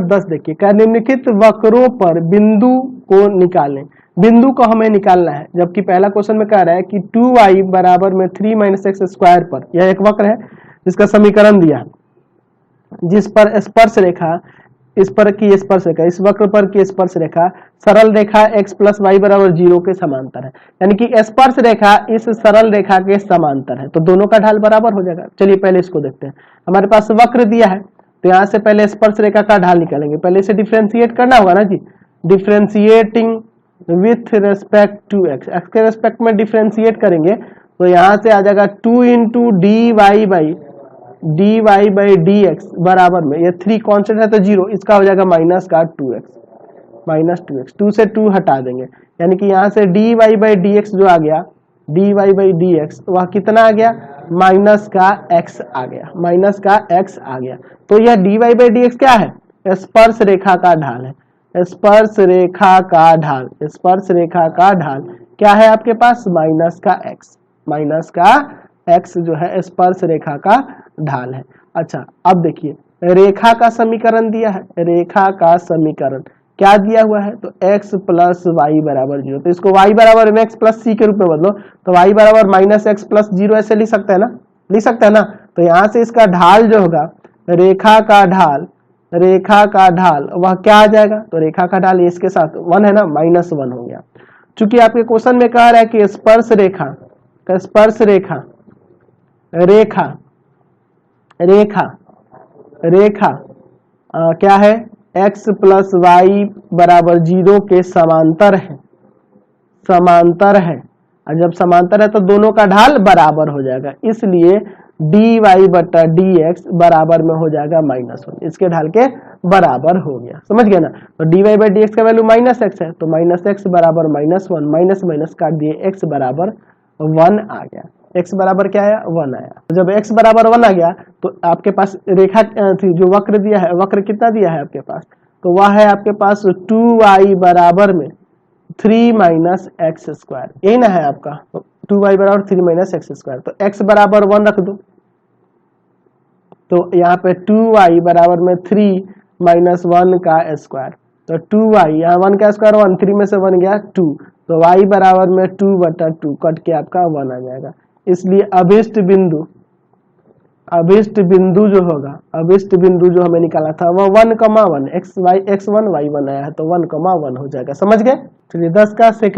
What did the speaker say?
10 देखिए, क्या निम्नलिखित वक्रों पर बिंदु को निकालें। बिंदु को हमें निकालना है, जबकि पहला क्वेश्चन में कह रहा है कि 2y बराबर में 3 - x स्क्वायर पर, यह एक वक्र है जिसका समीकरण दिया है, जिस पर स्पर्श रेखा, इस पर की स्पर्श रेखा, इस वक्र पर की स्पर्श रेखा सरल रेखा x + y = 0 के समांतर है, यानी कि स्पर्श रेखा इस सरल रेखा के समांतर है, तो दोनों का ढाल बराबर हो जाएगा। चलिए पहले इसको देखते हैं। हमारे पास वक्र दिया है, तो यहाँ से पहले स्पर्श रेखा का ढाल निकालेंगे। पहले इसे डिफ्रेंशिएट करना होगा ना जी, differentiating with respect to x, x के रेस्पेक्ट में डिफ्रेंशिएट करेंगे तो यहाँ से आ जाएगा 2 × dy/dx बराबर में, ये 3 कांस्टेंट है तो 0, इसका हो जाएगा माइनस का 2x, 2 से 2 हटा देंगे, यानी कि यहाँ से dy/dx जो आ गया, dy/dx वह कितना आ गया, माइनस का x आ गया, माइनस का x आ गया। तो यह dy/dx क्या है, स्पर्श रेखा का ढाल है, स्पर्श रेखा का ढाल, स्पर्श रेखा का ढाल क्या है आपके पास, माइनस का x, माइनस का x जो है स्पर्श रेखा का ढाल है। अच्छा अब देखिए रेखा का समीकरण दिया है, रेखा का समीकरण क्या दिया हुआ है, तो x + y = 0, तो इसको y = mx + c के रूप में बदलो, तो y = -x + 0 ऐसे लिख सकते हैं ना, लिख सकते हैं ना। तो यहाँ से इसका ढाल जो होगा, रेखा का ढाल, रेखा का ढाल वह क्या आ जाएगा, तो रेखा का ढाल इसके साथ 1 है ना, -1 हो गया। चूंकि आपके क्वेश्चन में कह रहा है कि स्पर्श रेखा, स्पर्श रेखा, रेखा रेखा रेखा क्या है, x + y = 0 के समांतर है, समांतर है, और जब समांतर है तो दोनों का ढाल बराबर हो जाएगा, इसलिए dy/dx बराबर में हो जाएगा -1, इसके ढाल के बराबर हो गया, समझ गया ना। तो dy/dx का वैल्यू -x है, तो -x बराबर -1, माइनस माइनस काट दिए, x बराबर 1 आ गया, x बराबर क्या आया, 1 आया। तो जब x बराबर 1 आ गया तो आपके पास रेखा जो वक्र दिया है, वक्र कितना दिया है आपके पास, तो वह है आपके पास 2y बराबर में 3 - x स्क्वायर, यही ना है आपका, तो 2y बराबर 3 - x स्क्वायर, तो x बराबर 1 रख दो, तो यहाँ पे 2y बराबर में 3 - 1 का स्क्वायर, तो 2y, यहाँ 1 का स्क्वायर 1, 3 में से 1 गया 2, तो y बराबर में 2/2 कट के आपका 1 आ जाएगा। इसलिए अभिष्ट बिंदु, अभिष्ट बिंदु जो होगा, अभिष्ट बिंदु जो हमें निकाला था वह 1,1 x1 y1 आया है, तो 1,1 हो जाएगा, समझ गए। चलिए 10 का सेकंड